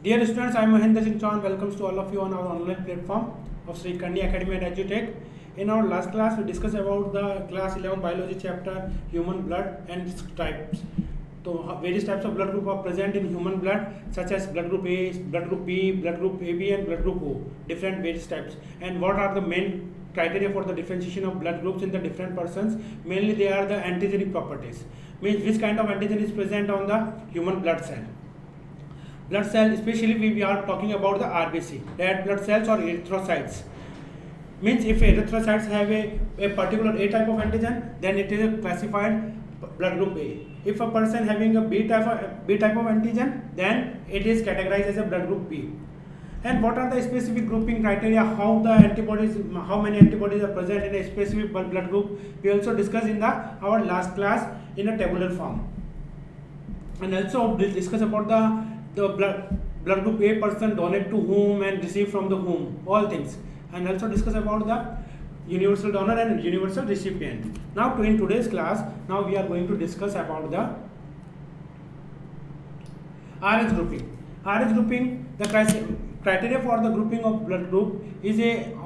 Dear students, I am Mahendra Singh Chauhan. Welcome to all of you on our online platform of Sri Kandi Academy and EduTech. In our last class, we discussed about the class 11 biology chapter human blood and its types. So various types of blood group are present in human blood, such as blood group A, blood group B, blood group AB, and blood group O. Different various types. And what are the main criteria for the differentiation of blood groups in the different persons? Mainly, they are the antigenic properties. Means which kind of antigen is present on the human blood cell. Blood cell, especially we are talking about the RBC, red blood cells or erythrocytes. Means if erythrocytes have a particular A type of antigen, then it is classified blood group A. If a person having a B type of antigen, then it is categorized as a blood group B. And what are the specific grouping criteria? How many antibodies are present in a specific blood group? We also discussed in our last class in a tabular form. And also we'll discuss about the blood group A person donate to whom and receive from the whom, all things, and also discuss about the universal donor and universal recipient. Now in today's class, now we are going to discuss about the RH grouping. RH grouping, the criteria for the grouping of blood group is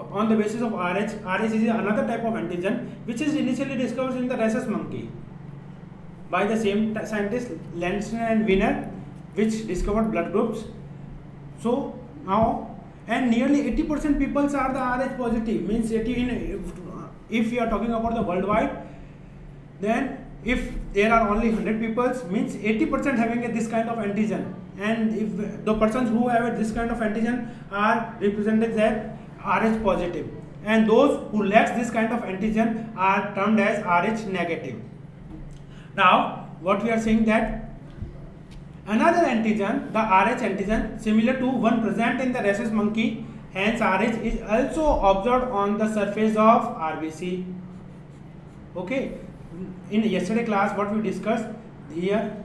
on the basis of RH. RH is another type of antigen which is initially discovered in the rhesus monkey by the same scientists Lansner and Wiener, which discovered blood groups. So now, and nearly 80% people are the RH positive. Means if we are talking about the worldwide, then if there are only 100 people, means 80% having this kind of antigen. And if the persons who have this kind of antigen are represented as RH positive, and those who lack this kind of antigen are termed as RH negative. Now what we are saying that another antigen, the RH antigen, similar to one present in the rhesus monkey, hence RH is also observed on the surface of RBC. Okay, in yesterday class what we discussed here,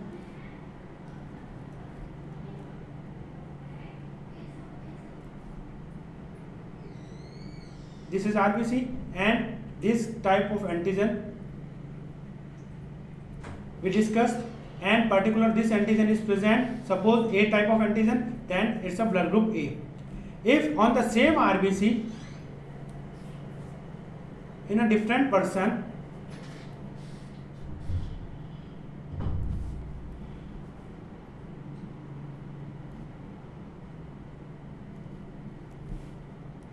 this is RBC and this type of antigen we discussed, and particular this antigen is present, suppose A type of antigen, then it's a blood group A. If on the same RBC in a different person,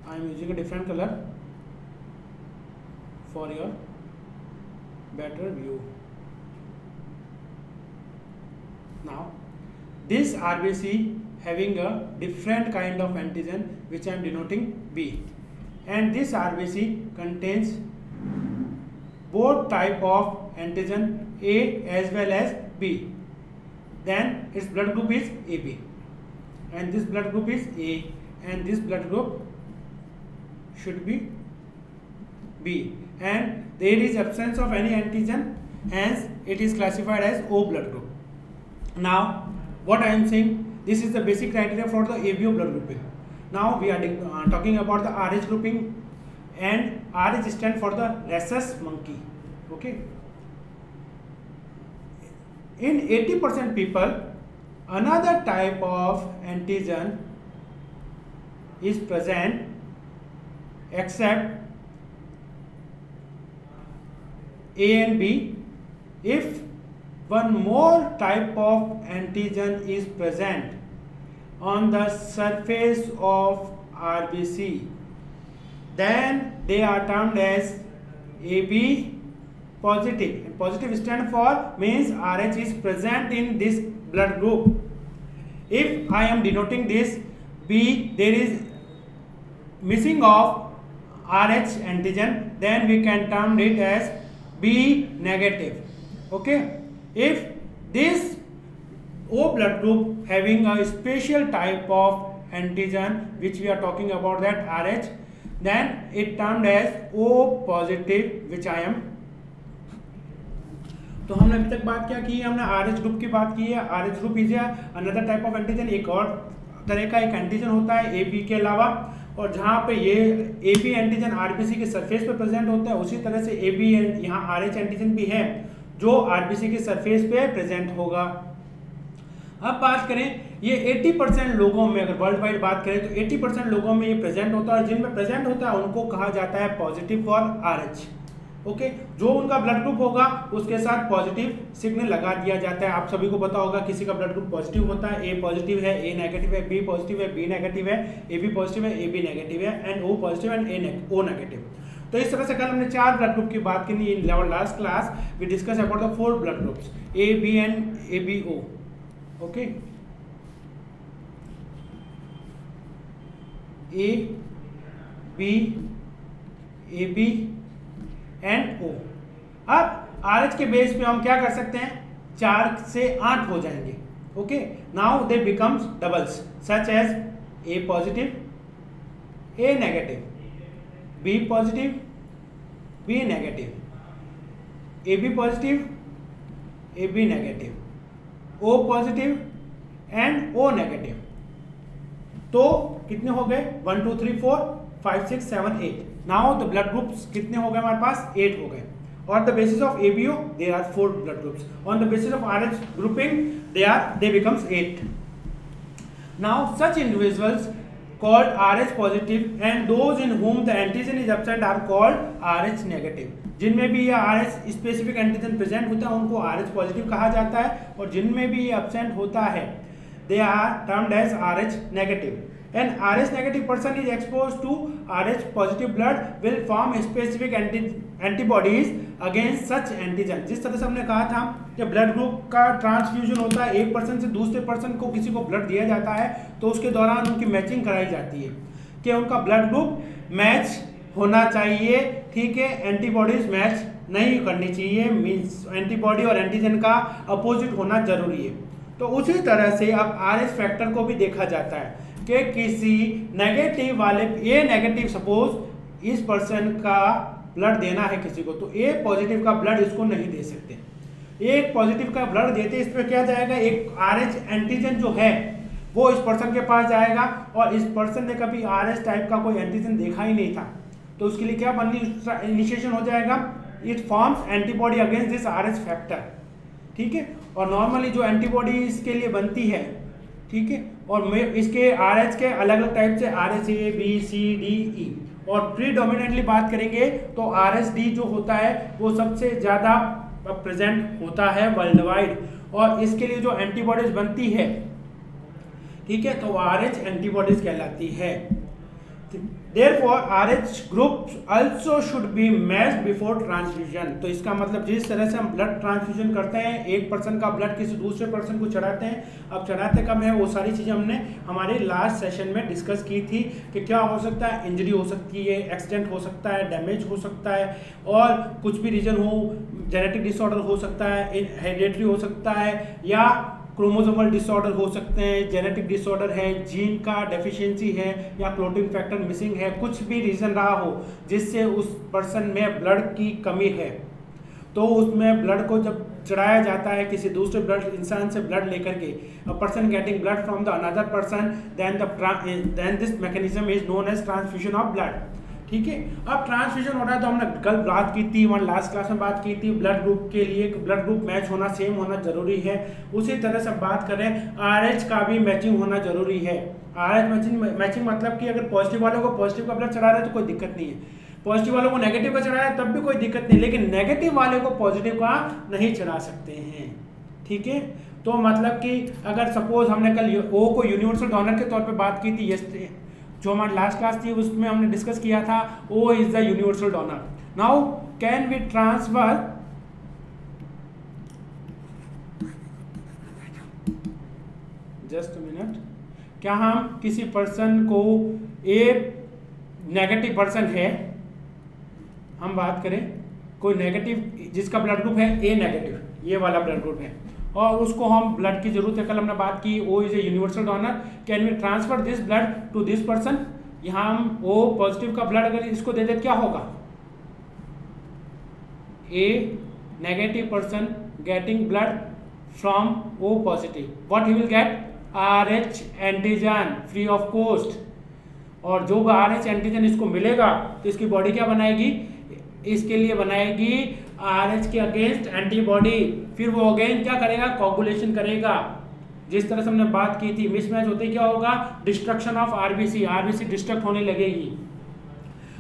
I am using a different color for your better view. Now this RBC having a different kind of antigen which I am denoting B, and this RBC contains both type of antigen A as well as B, then its blood group is AB, and this blood group is A, and this blood group should be B, and there is absence of any antigen, hence it is classified as O blood group. Now what I am saying, this is the basic criteria for the ABO blood grouping. Now we are talking about the RH grouping, and RH stands for the rhesus monkey. Okay, in 80% people another type of antigen is present except A and B. If one more type of antigen is present on the surface of RBC, then they are termed as AB positive. And positive stand for means RH is present in this blood group. If I am denoting this B, there is missing of RH antigen, then we can term it as B negative. Okay. If this O blood group having a special type of antigen which we are talking about, that RH, then it termed as O positive, which I am. तो हमने अभी तक बात क्या की है, हमने RH group की बात की है. RH group is another type of antigen, एक और तरह का एक एंटीजन होता है AB के अलावा, और जहाँ पे ये AB एंटीजन RBC के सरफेस पे प्रेजेंट होता है, उसी तरह से AB यहाँ RH एंटीजन भी है जो RBC के सरफेस पे प्रेजेंट होगा. अब बात करें ये 80% लोगों में, अगर वर्ल्ड वाइड बात करें तो 80% लोगों में ये प्रेजेंट होता है, और जिनमें प्रेजेंट होता है उनको कहा जाता है पॉजिटिव फॉर RH। ओके, जो उनका ब्लड ग्रुप होगा उसके साथ पॉजिटिव सिग्नल लगा दिया जाता है। आप सभी को पता होगा किसी का ब्लड ग्रुप पॉजिटिव होता है, ए पॉजिटिव है, ए नेगेटिव है, बी पॉजिटिव है, बी नेगेटिव है, ए बी पॉजिटिव है, ए बी नेगेटिव है, and O positive and O negative. तो इस तरह से कल हमने 4 ब्लड ग्रुप की बात की। In our last class we discuss about the 4 blood groups A B and A B O. Okay, A B and O. अब RH के बेस पे हम क्या कर सकते हैं, 4 से 8 हो जाएंगे। Okay, now they becomes doubles such as A positive, A negative, B positive, B negative, A B positive, A B negative, O positive and O negative. तो कितने हो गए, 1 2 3 4 5 6 7 8। नाउ द ब्लड ग्रुप्स कितने हो गए हमारे पास, 8 हो गए। On the basis of ABO there are 4 blood groups. On the basis of RH grouping they becomes 8. Now such individuals called RH positive and those in whom the antigen is absent are called RH negative. जिनमें भी ये RH specific antigen present होता है उनको RH positive कहा जाता है, और जिनमें भी ये एब्सेंट होता है they are termed as RH negative. An RH negative person is exposed to RH positive blood will form specific antibodies against such antigen. जिस तरह से हमने कहा था कि ब्लड ग्रुप का ट्रांसफ्यूजन होता है, एक पर्सन से दूसरे पर्सन को किसी को ब्लड दिया जाता है तो उसके दौरान उनकी मैचिंग कराई जाती है कि उनका ब्लड ग्रुप मैच होना चाहिए। ठीक है, एंटीबॉडीज मैच नहीं करनी चाहिए, मीन्स एंटीबॉडी और एंटीजन का अपोजिट होना जरूरी है। तो उसी तरह से अब RH फैक्टर को भी देखा जाता है कि किसी नेगेटिव वाले, ए नेगेटिव सपोज इस पर्सन का ब्लड देना है किसी को, तो ए पॉजिटिव का ब्लड इसको नहीं दे सकते। एक पॉजिटिव का ब्लड देते इस पर क्या जाएगा, एक RH एंटीजन जो है वो इस पर्सन के पास जाएगा, और इस पर्सन ने कभी RH टाइप का कोई एंटीजन देखा ही नहीं था, तो उसके लिए क्या बननी इनिशिएशन हो जाएगा, it forms antibody against this RH factor. ठीक है, और नॉर्मली जो एंटीबॉडी इसके लिए बनती है, ठीक है, और इसके RH के अलग अलग टाइप से RH A B C D E, और प्रीडोमिनेंटली बात करेंगे तो RSD जो होता है वो सबसे ज़्यादा प्रेजेंट होता है वर्ल्ड वाइड, और इसके लिए जो एंटीबॉडीज बनती है, ठीक है, तो RH एंटीबॉडीज कहलाती है। Therefore, RH groups also should be matched before transfusion. तो इसका मतलब जिस तरह से हम ब्लड ट्रांसफ्यूजन करते हैं, एक पर्सन का ब्लड किसी दूसरे पर्सन को चढ़ाते हैं, अब चढ़ाते कब है वो सारी चीज़ें हमने हमारे लास्ट सेशन में डिस्कस की थी कि क्या हो सकता है, इंजरी हो सकती है, एक्सीडेंट हो सकता है, डैमेज हो सकता है, और कुछ भी रीजन हो, जेनेटिक डिसऑर्डर हो सकता है, हेरिडिटरी हो सकता है, या क्रोमोसोमल डिसऑर्डर हो सकते हैं, जेनेटिक डिसऑर्डर है, जीन का डेफिशिएंसी है, या क्लोटिंग फैक्टर मिसिंग है, कुछ भी रीज़न रहा हो जिससे उस पर्सन में ब्लड की कमी है, तो उसमें ब्लड को जब चढ़ाया जाता है किसी दूसरे ब्लड इंसान से ब्लड लेकर के, a person getting blood from the another person, then this mechanism is known as transfusion of blood. ठीक है, अब ट्रांसफ्यूजन हो रहा है तो हमने कल बात की थी, लास्ट क्लास में बात की थी, ब्लड ग्रुप के लिए ब्लड ग्रुप मैच होना, सेम होना जरूरी है। उसी तरह से बात करें RH का भी मैचिंग होना जरूरी है। RH मैचिंग मतलब कि अगर पॉजिटिव वालों को पॉजिटिव का ब्लड चढ़ा रहे हैं तो कोई दिक्कत नहीं है, पॉजिटिव वालों को नेगेटिव का चढ़ाया है तब भी कोई दिक्कत नहीं, लेकिन नेगेटिव वाले को पॉजिटिव का नहीं चढ़ा सकते हैं। ठीक है, तो मतलब कि अगर सपोज हमने कल O को यूनिवर्सल डोनर के तौर पर बात की थी, जो हमारी लास्ट क्लास थी उसमें हमने डिस्कस किया था O is the universal donor. Now can we transfer just a minute, क्या हम किसी पर्सन को, ए नेगेटिव पर्सन है, हम बात करें कोई नेगेटिव जिसका ब्लड ग्रुप है ए नेगेटिव, ये वाला ब्लड ग्रुप है, और उसको हम ब्लड की जरूरत है, कल हमने बात की O is a universal donor, can we transfer this blood to this person. यहाँ हम O पॉजिटिव का ब्लड अगर इसको दे दे क्या होगा, A negative person getting blood from O positive, what he will get, RH antigen free of cost, और जो RH एंटीजन इसको मिलेगा तो इसकी बॉडी क्या बनाएगी, इसके लिए बनाएगी RH के अगेंस्ट एंटीबॉडी, फिर वो अगेन क्या करेगा, कोगुलेशन करेगा, जिस तरह से हमने बात की थी, मिसमैच होते क्या होगा, destruction of RBC, RBC destruct होने लगेगी।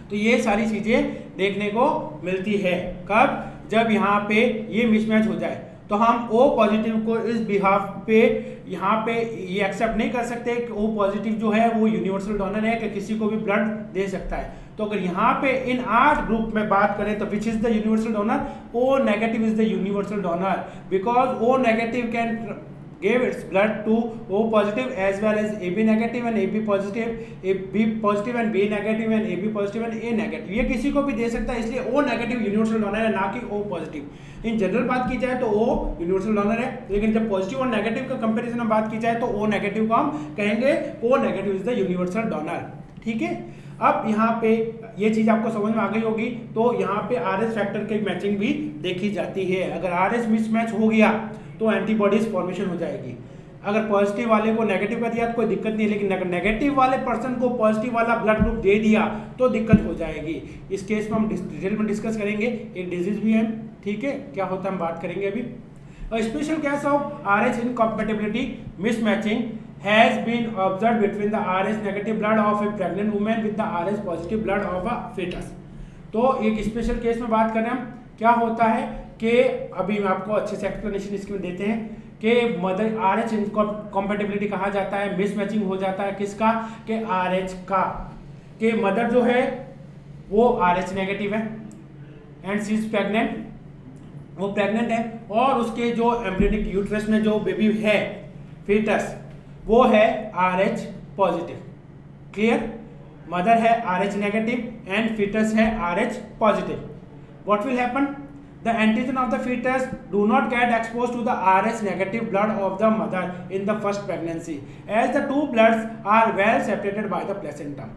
तो ये सारी चीजें देखने को मिलती है कब, जब यहाँ पे ये मिसमैच हो जाए। तो हम O पॉजिटिव को इस बिहाफ पे यहाँ पे ये एक्सेप्ट नहीं कर सकते कि O पॉजिटिव जो है वो यूनिवर्सल डोनर है, कि किसी को भी ब्लड दे सकता है। तो अगर यहाँ पे इन 8 ग्रुप में बात करें तो which is the universal donor, O negative is the universal donor, because O negative can gave its blood to O positive as well as AB negative and AB positive, AB positive and B negative and AB positive and A negative, ये किसी को भी दे सकता है, इसलिए O negative universal donor है, ना कि O पॉजिटिव। इन जनरल बात की जाए तो O यूनिवर्सल डोनर है, लेकिन जब पॉजिटिव और नेगेटिव का कंपैरिजन में बात की जाए तो O नेगेटिव को हम कहेंगे O negative is the universal donor. ठीक है, अब यहाँ पे ये चीज आपको समझ में आ गई होगी। तो यहाँ पे आरएच फैक्टर की मैचिंग भी देखी जाती है। अगर आरएच मिसमैच हो गया तो एंटीबॉडीज फॉर्मेशन हो जाएगी। अगर पॉजिटिव वाले को नेगेटिव कर दिया तो कोई दिक्कत नहीं है, लेकिन अगर नेगेटिव वाले पर्सन को पॉजिटिव वाला ब्लड ग्रुप दे दिया तो दिक्कत हो जाएगी। इस केस में हम डिटेल में डिस्कस करेंगे। एक डिजीज भी है, ठीक है, क्या होता है हम बात करेंगे अभी। Special case of RH इनकॉम्पैटिबिलिटी mismatching has been observed between the RH negative blood of a pregnant woman with the RH positive blood of a fetus। तो एक स्पेशल केस में बात करें हम, क्या होता है कि अभी मैं आपको अच्छे से एक्सप्लेनेशन इसके में देते हैं कि मदर RH इनकॉम्पैटिबिलिटी कहा जाता है, मिसमैचिंग हो जाता है किसका, कि RH का, कि मदर जो है वो RH नेगेटिव है एंड शी इज प्रेग्नेंट, वो प्रेग्नेंट है, और उसके जो एम्ब्रियोनिक यूट्रस में जो बेबी है फीटस वो है RH पॉजिटिव। क्लियर, मदर है RH नेगेटिव एंड फीटस है RH positive. What will happen, the antigen of the fetus do not get expose to the RH negative blood of the mother in the first pregnancy as the two bloods are well separated by the placenta.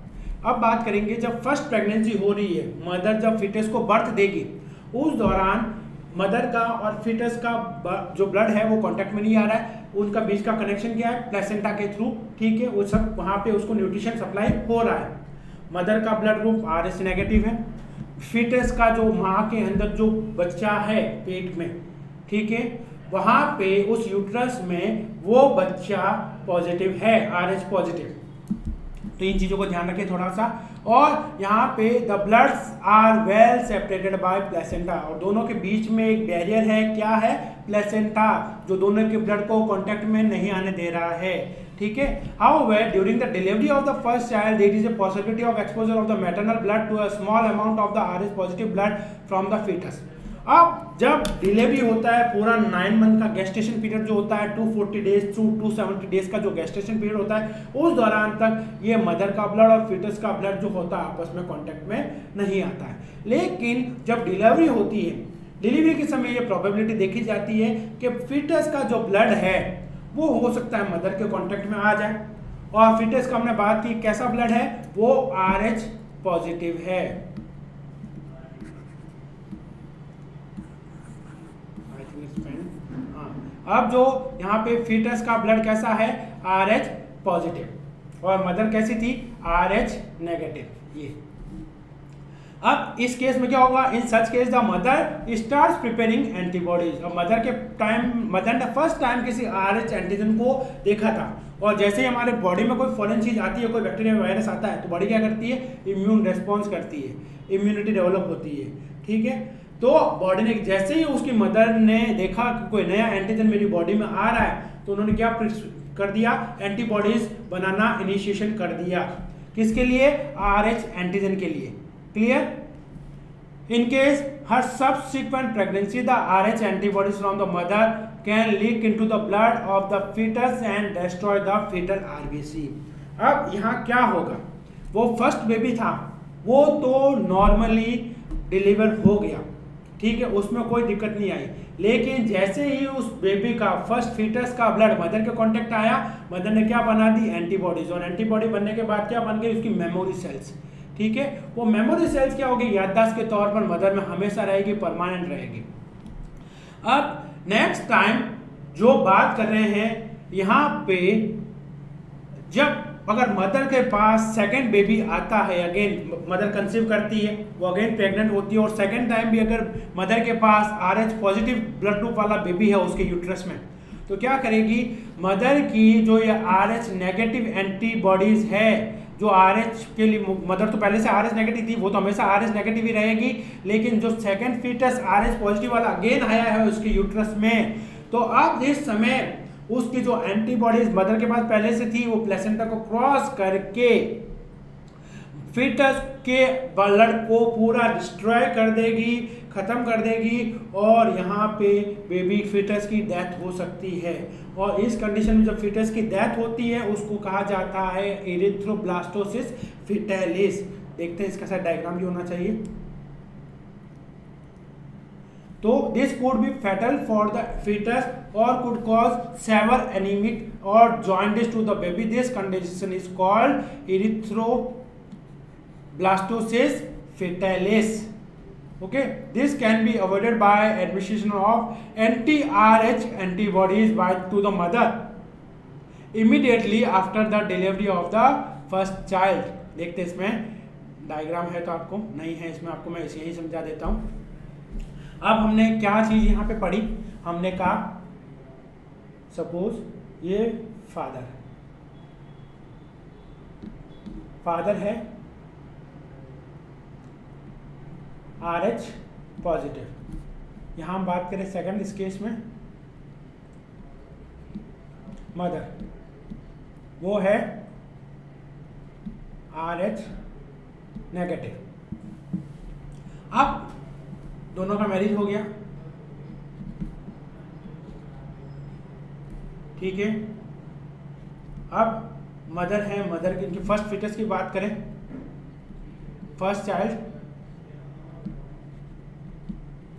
अब बात करेंगे जब first pregnancy हो रही है, mother जब foetus को birth देगी उस दौरान मदर का और फीटस का जो ब्लड है वो कांटेक्ट में नहीं आ रहा है, उनका बीच का कनेक्शन क्या है, प्लेसेंटा के थ्रू। ठीक है, वो सब वहाँ पे उसको न्यूट्रिशन सप्लाई हो रहा है। मदर का ब्लड ग्रुप RH नेगेटिव है, फीटस का जो माँ के अंदर जो बच्चा है पेट में, ठीक है, वहाँ पे उस यूट्रस में वो बच्चा पॉजिटिव है, RH पॉजिटिव। तो इन चीजों को ध्यान रखें थोड़ा सा। और यहाँ पे the bloods are well separated by placenta, और दोनों के बीच में एक बैरियर है, क्या है, प्लेसेंटा, जो दोनों के ब्लड को कांटेक्ट में नहीं आने दे रहा है। ठीक है, however during the delivery of the first child there is a possibility of exposure of the maternal blood to a small amount of the RH positive blood from the fetus. अब जब delivery होता है, पूरा 9 month का gestation period जो होता है, 240 days to 270 days का जो गेस्टेशन पीरियड होता है, उस दौरान तक ये मदर का ब्लड और फीटस का ब्लड जो होता है आपस में कांटेक्ट में नहीं आता है। लेकिन जब डिलीवरी होती है, डिलीवरी के समय ये प्रोबेबिलिटी देखी जाती है कि फीटस का जो ब्लड है वो हो सकता है मदर के कांटेक्ट में आ जाए, और फीटस का हमने बात की कैसा ब्लड है, वो RH पॉजिटिव है। अब जो यहाँ पे फीटस का ब्लड कैसा है, RH पॉजिटिव, और मदर कैसी थी, RH नेगेटिव। ये अब इस केस में क्या होगा, in such case the mother starts preparing antibodies. और मदर ने फर्स्ट टाइम किसी RH एंटीजन को देखा था, और जैसे ही हमारे बॉडी में कोई फॉरेन चीज आती है, कोई बैक्टीरिया वायरस आता है, तो बॉडी क्या करती है, इम्यून रेस्पॉन्स करती है, इम्यूनिटी डेवलप होती है। ठीक है, तो बॉडी ने जैसे ही उसकी मदर ने देखा कि कोई नया एंटीजन मेरी बॉडी में आ रहा है, तो उन्होंने क्या कर दिया, एंटीबॉडीज बनाना इनिशिएशन कर दिया। किसके लिए, RH एंटीजन के लिए। Clear, in case her subsequent pregnancy the RH antibodies from the mother can leak into the blood of the fetus and destroy the fetal RBC। अब यहाँ क्या होगा, वो फर्स्ट बेबी था, वो तो नॉर्मली डिलीवर हो गया, ठीक है, उसमें कोई दिक्कत नहीं आई, लेकिन जैसे ही उस बेबी का फर्स्ट फीटस का ब्लड मदर के कांटेक्ट आया, मदर ने क्या बना दी, एंटीबॉडीज, और एंटीबॉडी बनने के बाद क्या बन गई, उसकी मेमोरी सेल्स। ठीक है, वो मेमोरी सेल्स क्या होगी, याददाश्त के तौर पर मदर में हमेशा रहेगी, परमानेंट रहेगी। अब नेक्स्ट टाइम जो बात कर रहे हैं यहाँ पे, जब अगर मदर के पास सेकंड बेबी आता है, अगेन मदर कंसीव करती है, वो अगेन प्रेग्नेंट होती है, और सेकंड टाइम भी अगर मदर के पास RH पॉजिटिव ब्लड ग्रुप वाला बेबी है उसके यूट्रस में, तो क्या करेगी, मदर की जो ये RH नेगेटिव एंटीबॉडीज है, जो RH के लिए, मदर तो पहले से RH नेगेटिव थी, वो तो हमेशा RH नेगेटिव ही रहेगी, लेकिन जो सेकंड फीटस RH पॉजिटिव वाला अगेन आया है उसके यूट्रस में, तो अब इस समय उसकी जो एंटीबॉडीज मदर के पास पहले से थी, वो प्लेसेंटा को क्रॉस करके फीटस के ब्लड को पूरा डिस्ट्रॉय कर देगी, खत्म कर देगी, और यहाँ पे बेबी फीटस की डेथ हो सकती है। और इस कंडीशन में जब फीटस की डेथ होती है उसको कहा जाता है एरिथ्रोब्लास्टोसिस फीटैलिस। देखते हैं इसका शायद डायग्राम भी होना चाहिए। तो this could be fatal for the fetus और कुड कॉज सेवर एनीमिक और jaundice to the baby. This condition is called erythroblastosis fetalis. Okay, this can be avoided by administration of anti-RH antibodies to the mother immediately after the delivery of the first child. देखते हैं इसमें diagram है तो आपको नहीं है, इसमें आपको मैं यही समझा देता हूँ। अब हमने क्या चीज यहाँ पे पढ़ी, हमने कहा सपोज ये फादर है RH पॉजिटिव। यहाँ हम बात करें सेकंड, इस केस में मदर वो है RH नेगेटिव। अब दोनों का मैरिज हो गया, ठीक है। अब मदर है, मदर की इनकी फर्स्ट फीटस की बात करें,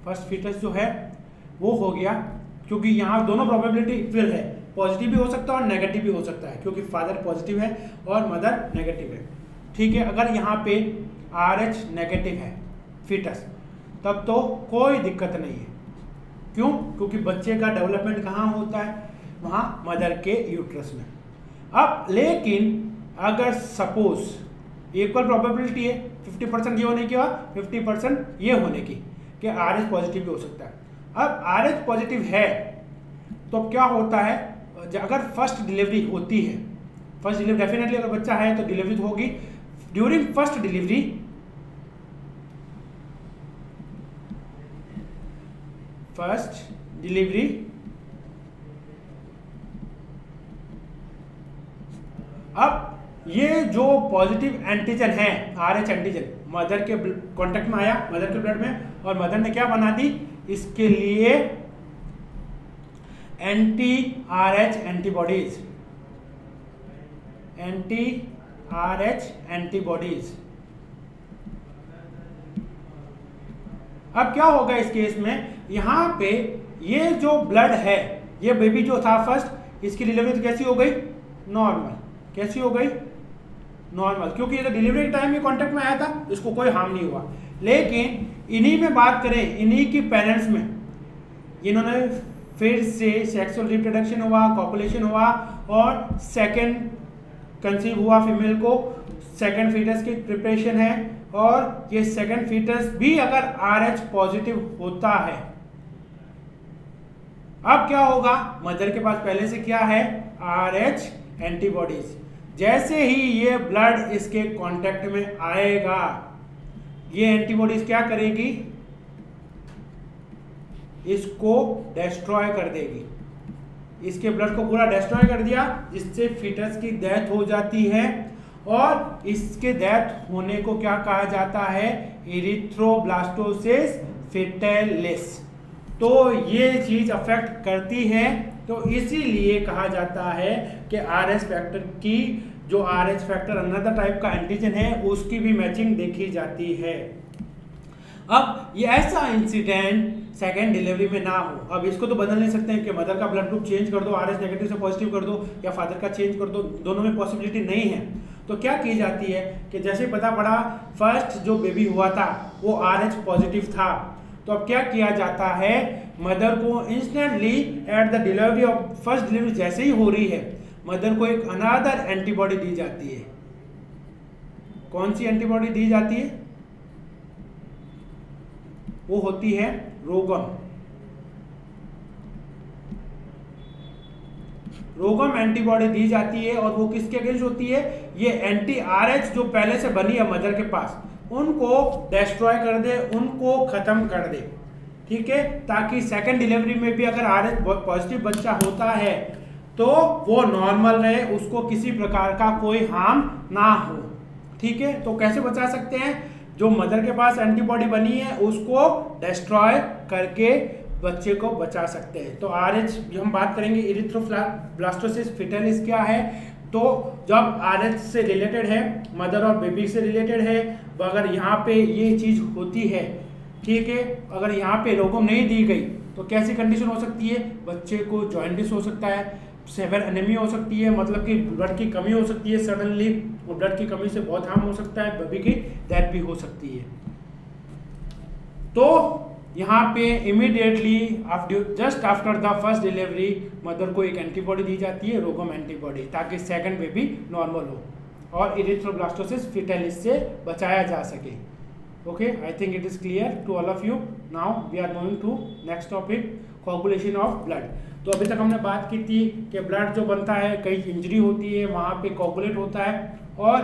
फर्स्ट फीटस जो है वो हो गया, क्योंकि यहाँ दोनों प्रोबेबिलिटी इक्वल है, पॉजिटिव भी हो सकता है और नेगेटिव भी हो सकता है, क्योंकि फादर पॉजिटिव है और मदर नेगेटिव है, ठीक है। अगर यहाँ पे RH नेगेटिव है फीटस, तब तो कोई दिक्कत नहीं है। क्यों? क्योंकि बच्चे का डेवलपमेंट कहाँ होता है, वहाँ मदर के यूट्रस में। अब लेकिन अगर सपोज इक्वल प्रोबेबिलिटी है 50% ये होने की और 50% ये होने की, कि RH पॉजिटिव भी हो सकता है। अब RH पॉजिटिव है तो क्या होता है, अगर फर्स्ट डिलीवरी होती है, फर्स्ट डिलीवरी डेफिनेटली अगर बच्चा है तो डिलीवरी तो होगी। ड्यूरिंग फर्स्ट डिलीवरी अब ये जो पॉजिटिव एंटीजन है RH एंटीजन मदर के कांटेक्ट में आया, मदर के ब्लड में, और मदर ने क्या बना दी, इसके लिए एंटी-RH एंटीबॉडीज। अब क्या होगा इस केस में, यहाँ पे ये जो ब्लड है, ये बेबी जो था फर्स्ट, इसकी डिलीवरी कैसी हो गई, नॉर्मल। कैसी हो गई, नॉर्मल, क्योंकि ये तो डिलीवरी के टाइम में कांटेक्ट में आया था, इसको कोई हार्म नहीं हुआ। लेकिन इन्हीं में बात करें, इन्हीं की पेरेंट्स में, इन्होंने फिर से सेक्सुअल रिप्रोडक्शन हुआ, कॉपुलेशन हुआ और सेकंड कंसीव हुआ फीमेल को, सेकंड फीटस की प्रिपरेशन है, और ये सेकंड फीटस भी अगर RH पॉजिटिव होता है, अब क्या होगा, मदर के पास पहले से क्या है, RH एंटीबॉडीज। जैसे ही ये ब्लड इसके कांटेक्ट में आएगा, ये एंटीबॉडीज क्या करेगी, इसको डिस्ट्रॉय कर देगी, इसके ब्लड को पूरा डिस्ट्रॉय कर दिया, जिससे फीटस की डेथ हो जाती है। और इसके डेथ होने को क्या कहा जाता है, एरिथ्रोब्लास्टोसिस फीटैलिस। तो ये चीज अफेक्ट करती है, तो इसीलिए कहा जाता है कि RH फैक्टर की, जो RH फैक्टर अनदर टाइप का एंटीजन है, उसकी भी मैचिंग देखी जाती है। अब ये ऐसा इंसिडेंट सेकेंड डिलीवरी में ना हो। अब इसको तो बदल नहीं सकते हैं कि मदर का ब्लड ग्रुप चेंज कर दो, RH नेगेटिव से पॉजिटिव कर दो, या फादर का चेंज कर दो, दोनों में पॉसिबिलिटी नहीं है। तो क्या की जाती है कि जैसे पता पड़ा फर्स्ट जो बेबी हुआ था वो RH पॉजिटिव था, तो अब क्या किया जाता है, मदर को instantly at the delivery of first delivery जैसे ही हो रही है, मदर को एक अनदर एंटीबॉडी दी जाती है। कौन सी एंटीबॉडी दी जाती है, वो होती है रोगम। रोगम एंटीबॉडी दी जाती है और वो किसके अगेंस्ट होती है, ये एंटी RH जो पहले से बनी है मदर के पास, उनको डिस्ट्रॉय कर दे, उनको खत्म कर दे, ठीक है, ताकि सेकंड डिलीवरी में भी अगर RH पॉजिटिव बच्चा होता है तो वो नॉर्मल रहे, उसको किसी प्रकार का कोई हार्म ना हो, ठीक है। तो कैसे बचा सकते हैं, जो मदर के पास एंटीबॉडी बनी है उसको डिस्ट्रॉय करके बच्चे को बचा सकते हैं। तो RH हम बात करेंगे, इरिथ्रोब्लास्टोसिस फिटलिस क्या है, तो जब RH से रिलेटेड है, मदर और बेबी से रिलेटेड है, अगर यहाँ पे ये चीज होती है, ठीक है, अगर यहाँ पे रोगम नहीं दी गई तो कैसी कंडीशन हो सकती है, बच्चे को जॉइंटिस हो सकता है, सेवर एनीमिया हो सकती है, मतलब कि ब्लड की कमी हो सकती है सडनली, और ब्लड की कमी से बहुत हार्म हो सकता है, बेबी की डेथ भी हो सकती है। तो यहाँ पे immediately just after the first delivery mother को एक एंटीबॉडी दी जाती है, रोगम एंटीबॉडी, ताकि सेकंड बेबी नॉर्मल हो और इरिथ्रोब्लास्टोसिस फिटलिस से बचाया जा सके। Okay, I think it is clear to all of you. Now we are moving to next topic, coagulation of blood. तो अभी तक हमने बात की थी कि ब्लड जो बनता है, कई इंजरी होती है, वहाँ पे कोगुलेट होता है और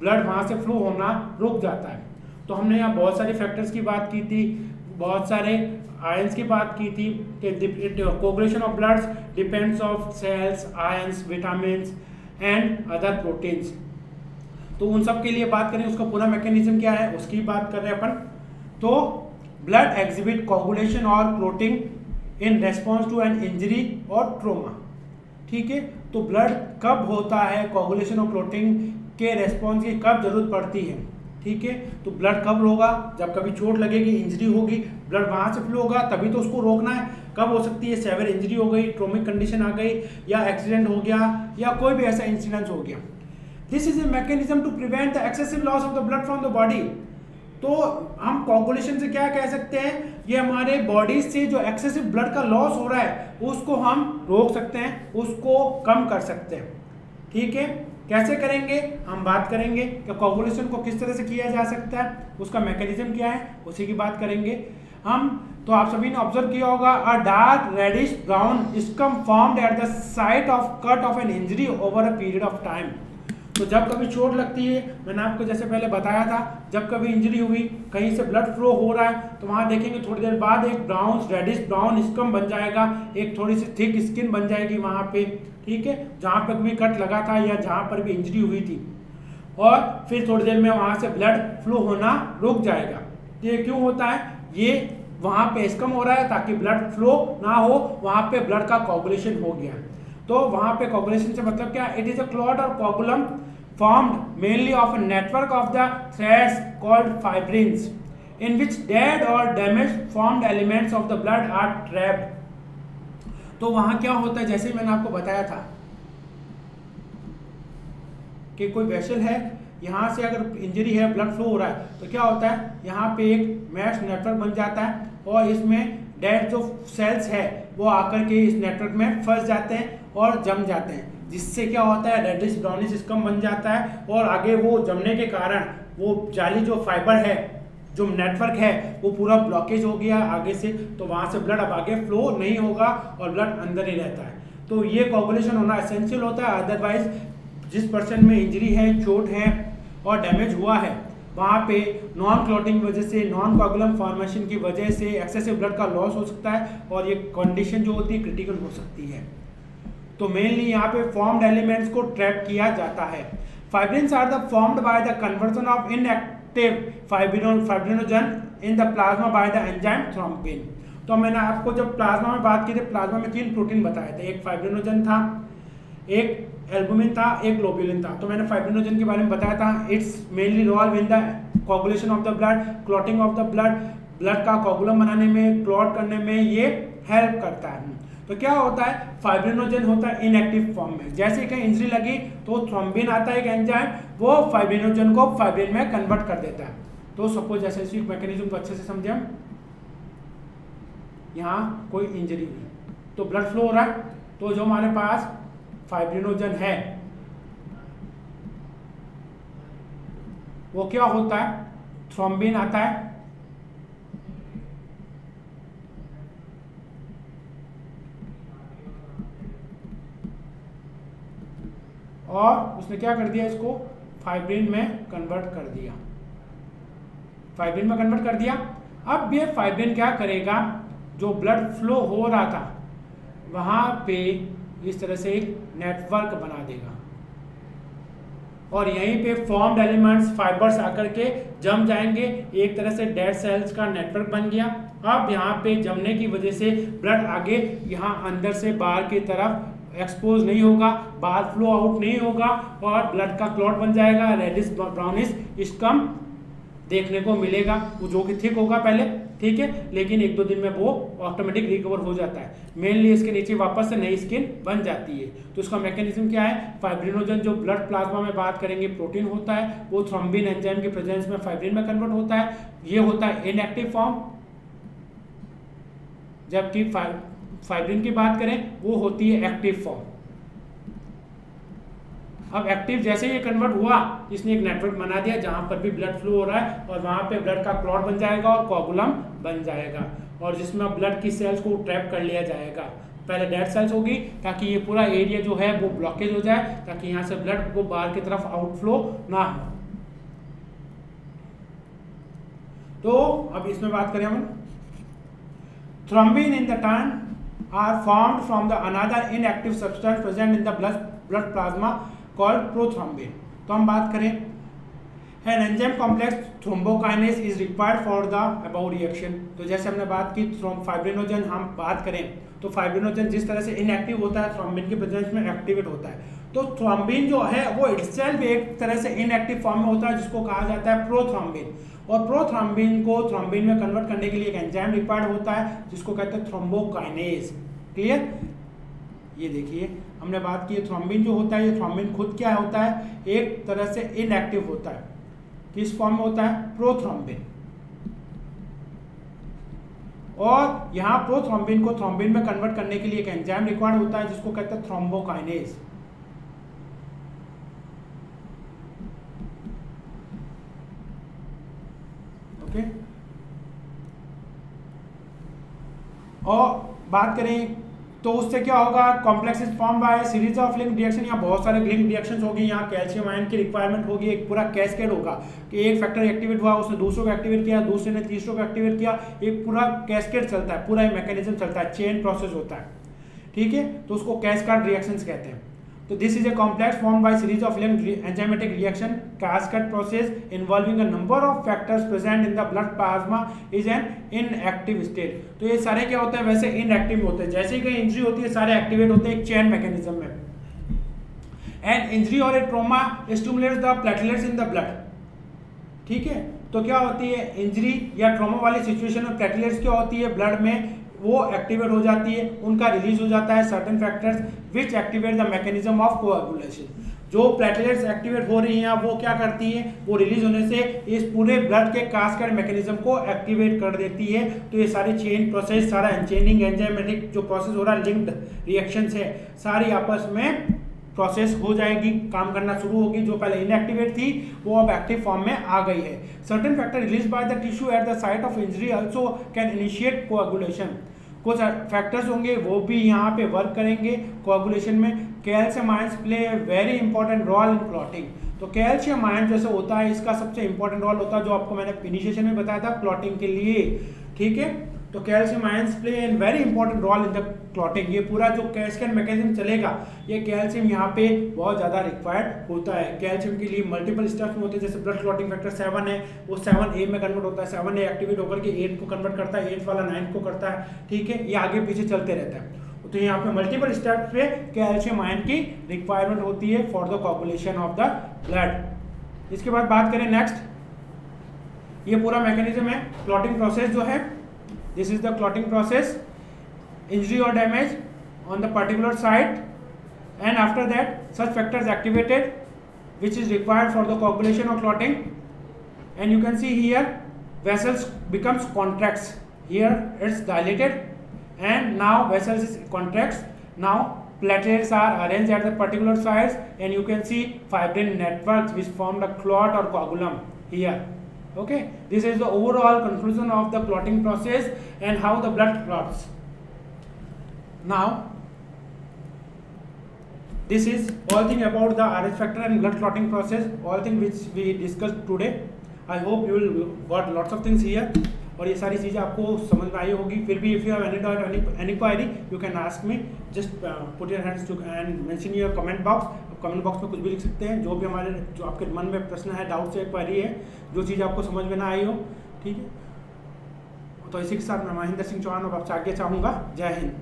ब्लड वहाँ से फ्लो होना रुक जाता है। तो हमने यहाँ बहुत सारे फैक्टर्स की बात की थी, बहुत सारे आयंस की बात की थी कि coagulation of bloods depends of cells, ions, vitamins and other proteins. तो उन सब के लिए बात करें, उसका पूरा मैकेनिज्म क्या है उसकी बात कर रहे हैं अपन। तो ब्लड एग्जिबिट कोगुलेशन और clotting in response to an injury और ट्रोमा, ठीक है। तो ब्लड कब होता है, कोगुलेशन और क्लोटिंग के रेस्पॉन्स की कब जरूरत पड़ती है, ठीक है। तो ब्लड कब होगा, जब कभी चोट लगेगी, इंजरी होगी, ब्लड वहां से फ्लो होगा, तभी तो उसको रोकना है। कब हो सकती है, सेवियर इंजरी हो गई, ट्रोमिक कंडीशन आ गई, या एक्सीडेंट हो गया, या कोई भी ऐसा इंसिडेंट हो गया। This is a mechanism to prevent the excessive loss of the blood from the body. तो हम कोगुलेशन से क्या कह सकते हैं, ये हमारे बॉडी से जो एक्सेसिव ब्लड का लॉस हो रहा है उसको हम रोक सकते हैं, उसको कम कर सकते हैं, ठीक है। कैसे करेंगे, हम बात करेंगे कि कोगुलेशन को किस तरह से किया जा सकता है, उसका मैकेनिज्म क्या है, उसी की बात करेंगे हम। तो आप सभी ने ऑब्जर्व किया होगा, a dark reddish brown scum formed at the site of cut of an injury over a period of time. तो जब कभी चोट लगती है, मैंने आपको जैसे पहले बताया था, जब कभी इंजरी हुई, कहीं से ब्लड फ्लो हो रहा है, तो वहां देखेंगे थोड़ी देर बाद एक ब्राउन रेडिश ब्राउन स्कम बन जाएगा, एक थोड़ी सी थिक स्किन बन जाएगी वहां पे, ठीक है, जहां पर भी कट लगा था या जहां पर भी इंजरी हुई थी, और फिर थोड़ी देर में वहां से ब्लड फ्लो होना रुक जाएगा। ये क्यों होता है, ये वहां पे स्कम हो रहा है ताकि ब्लड फ्लो ना हो, वहां पे ब्लड का कोगुलेशन हो गया। तो वहां पे कोगुलेशन से मतलब क्या, इट इज अ क्लॉट और कोगुलम formed mainly of a network of the threads called fibrins, in which dead or damaged formed elements of the blood are trapped। तो वहां क्या होता है, जैसे मैंने आपको बताया था कि कोई वेसल है, यहाँ से अगर इंजरी है, ब्लड फ्लो हो रहा है, तो क्या होता है, यहाँ पे एक मैश नेटवर्क बन जाता है और इसमें डेड जो सेल्स है वो आकर के इस नेटवर्क में फंस जाते हैं और जम जाते हैं, जिससे क्या होता है, रेडिश ब्राउनिश स्कम बन जाता है, और आगे वो जमने के कारण वो जाली जो फाइबर है, जो नेटवर्क है, वो पूरा ब्लॉकेज हो गया आगे से, तो वहां से ब्लड अब आगे फ्लो नहीं होगा और ब्लड अंदर ही रहता है। तो ये कोगुलेशन होना एसेंशियल होता है, अदरवाइज जिस पर्सन में इंजरी है, चोट है और डैमेज हुआ है, वहाँ पे नॉन क्लॉटिंग की वजह से, नॉन कोगुलम फॉर्मेशन की वजह से एक्सेसिव ब्लड का लॉस हो सकता है और ये कंडीशन जो होती है क्रिटिकल हो सकती है। तो मेनली यहाँ पे फॉर्म्ड एलिमेंट्स को ट्रैप किया जाता है। Fibrins are the formed by the conversion of inactive fibrinogen in the plasma by the enzyme thrombin. तो मैंने आपको जब प्लाज्मा में बात की थी, प्लाज्मा में 3 प्रोटीन बताए थे, एक फाइब्रिनोजन था, एक एल्बुमिन था, एक ग्लोब्यूलिन था। तो मैंने फाइब्रिनोजन के बारे में बताया था, it's mainly role in the coagulation of the blood, clotting of the blood, blood का कोगुलम बनाने में, क्लॉट करने में ये हेल्प करता है। तो क्या होता है, फाइब्रिनोजन होता है इनएक्टिव फॉर्म में, जैसे कहीं इंजरी लगी तो थ्रोम्बिन आता है एक एंजाइम, वो फाइब्रिनोजन को फाइब्रिन में कन्वर्ट कर देता है। तो सपोज जैसे इसी मैकेनिज्म को अच्छे से समझे हम, यहाँ कोई इंजरी हुई तो ब्लड फ्लो हो रहा है, तो जो हमारे पास फाइब्रिनोजन है वो क्या होता है, थ्रोम्बिन आता है, और उसने क्या कर दिया, इसको फाइब्रिन में कन्वर्ट कर दिया, फाइब्रिन में कन्वर्ट कर दिया। अब ये फाइब्रिन क्या करेगा, जो ब्लड फ्लो हो रहा था वहां पे इस तरह से एक नेटवर्क बना देगा और यहीं पे फॉर्म्ड एलिमेंट्स फाइबर्स आकर के जम जाएंगे, एक तरह से डेड सेल्स का नेटवर्क बन गया। अब यहाँ पे जमने की वजह से ब्लड आगे यहाँ अंदर से बाहर की तरफ एक्सपोज नहीं होगा, बाहर फ्लो आउट नहीं होगा और ब्लड का क्लॉट बन जाएगा, रेडिश ब्राउनिश स्कम देखने को मिलेगा, वो जो कि थिक होगा पहले, ठीक है, लेकिन 1-2 दिन में वो ऑटोमेटिक रिकवर हो जाता है। मेनली इसके नीचे वापस से नई स्किन बन जाती है। तो इसका मैकेनिज्म क्या है, फाइब्रिनोजन जो ब्लड प्लाज्मा में बात करेंगे प्रोटीन होता है, वो थ्रोम्बिन एंजाइम के प्रेजेंस में फाइब्रिन में कन्वर्ट होता है। ये होता है इनएक्टिव फॉर्म, जबकि फाइब्रिन की बात करें वो होती है एक्टिव फॉर्म। अब एक्टिव जैसे ये कन्वर्ट हुआ, इसने एक नेटवर्क बना दिया जहां पर भी ब्लड फ्लो हो रहा है और वहां पे ब्लड का क्लॉट बन जाएगा और कोगुलम बन जाएगा और जिसमें ब्लड की सेल्स को ट्रैप कर लिया जाएगा। पहले डेड सेल्स होगी ताकि ये पूरा एरिया जो है वो ब्लॉकेज हो जाए, ताकि यहाँ से ब्लड को बाहर की तरफ आउटफ्लो ना हो। तो अब इसमें बात करें हम, thrombin in the turn are formed from the another inactive substance present in the blood plasma called prothrombin. तो हम बात करें, an enzyme complex thrombokinase is required for the above reaction. तो जैसे हमने बात की फाइब्रिनोजन, हम बात करें तो फाइब्रिनोजन जिस तरह से इनएक्टिव होता है थ्रोम्बिन के प्रेजेंस में एक्टिवेट होता है। तो थ्रोम्बिन जो है वो इटसेल्फ एक तरह से इनएक्टिव फॉर्म में होता है जिसको कहा जाता है प्रोथ्रोम्बिन, और प्रोथ्रोम्बिन को थ्रोम्बिन में कन्वर्ट करने के लिए एक एंजाइम रिक्वायर्ड होता है जिसको कहते हैं थ्रोम्बोकाइनेस। क्लियर? ये देखिए हमने बात की थ्रोम्बिन जो होता है, ये थ्रोम्बिन खुद क्या होता है, एक तरह से इनएक्टिव होता है। किस फॉर्म में होता है? प्रोथ्रोम्बिन। और यहाँ प्रोथ्रोम्बिन को थ्रोम्बिन में कन्वर्ट करने के लिए एक एंजाइम रिक्वायर्ड होता है जिसको कहते हैं थ्रोम्बोकाइनेस। ओके, और बात करें तो उससे क्या होगा, complex is form by series of link reaction. यहाँ बहुत सारे लिंक रिएक्शंस होगी, यहाँ कैल्शियम आयन की रिक्वायरमेंट होगी, एक पूरा कैस्केड होगा कि एक फैक्टर एक्टिवेट हुआ, उसने दूसरों को एक्टिवेट किया, दूसरे ने तीसरों को एक्टिवेट किया, एक पूरा कैस्केड चलता है, पूरा मैकेनिज्म चलता है, चेन प्रोसेस होता है, ठीक है, तो उसको कैस्केड रिएक्शंस कहते हैं। तो this is a complex form by series of link enzymatic reaction, cascade process involving a number of factors present in the blood plasma is an inactive state. तो ये सारे क्या होते हैं, वैसे इनएक्टिव होते हैं, जैसे ही कोई इंजरी होती है सारे एक्टिवेट होते हैं एक चेन मैकेनिज्म में। एन इंजरी और a trauma stimulates the platelets in the blood, ठीक है। तो क्या होती है, इंजरी या ट्रॉमा वाली सिचुएशन में प्लेटलेट्स क्या होती है ब्लड में, वो एक्टिवेट हो जाती है, उनका रिलीज हो जाता है certain factors which activate the mechanism of coagulation. जो प्लेटलेट्स एक्टिवेट हो रही हैं वो क्या करती है, वो रिलीज होने से इस पूरे ब्लड के कास्केड मैकेनिज्म को एक्टिवेट कर देती है। तो ये सारे चेन प्रोसेस, सारा चेनिंग एंजाइमेटिक जो प्रोसेस हो रहा है, लिंक्ड रिएक्शंस है, सारी आपस में प्रोसेस हो जाएगी, काम करना शुरू होगी। जो पहले इनएक्टिवेट थी वो अब एक्टिव फॉर्म में आ गई है। Certain factor release by the tissue at the site of injury also can initiate coagulation. कुछ फैक्टर्स होंगे वो भी यहाँ पे वर्क करेंगे कोएगुलेशन में। Calcium ions play a very important role in clotting. तो कैल्शियम आयन जैसे होता है, इसका सबसे इंपॉर्टेंट रोल होता है, जो आपको मैंने इनिशिएशन में बताया था, क्लॉटिंग के लिए, ठीक है। तो calcium ions play an very important role in the clotting. ये पूरा जो कैस्केड मैकेनिज्म चलेगा, ये कैल्शियम यहाँ पे बहुत ज़्यादा रिक्वायर्ड होता है। कैल्शियम के लिए मल्टीपल स्टेप्स में होते हैं, जैसे ब्लड क्लॉटिंग फैक्टर 7 है, वो 7A में कन्वर्ट होता है, 7A एक्टिवेट होकर के 8 को कन्वर्ट करता है, 8 वाला 9 को करता है, ठीक है। ये आगे पीछे चलते रहता है। तो यहाँ पे मल्टीपल स्टेप्स पे कैल्शियम आयन की रिक्वायरमेंट होती है for the coagulation of the blood. इसके बाद बात करें नेक्स्ट, ये पूरा मैकेनिज्म है क्लॉटिंग प्रोसेस जो है। This is the clotting process, injury or damage on the particular site, and after that such factors activated which is required for the coagulation or clotting. And you can see here vessels becomes contracts, here it's dilated and now vessels is contracts. Now platelets are arranged at the particular sites and you can see fibrin networks which form the clot or coagulum here. Okay, this is the overall conclusion of the clotting process and how the blood clots. Now This is all thing about the RH factor and blood clotting process, all thing which we discussed today. I hope you will got lots of things here. और ये सारी चीज़ें आपको समझ में आई होगी. फिर भी if you have any doubt, any query, you can ask me. Just put your hands to and mention your comment box. Comment box में कुछ भी लिख सकते हैं, जो भी हमारे जो आपके मन में प्रश्न है, डाउट है, क्वेरी है, जो चीज़ आपको समझ में ना आई हो, ठीक है. तो इसी के साथ मैं महेंद्र सिंह चौहान अब आपसे आगे चाहूँगा. जय हिंद.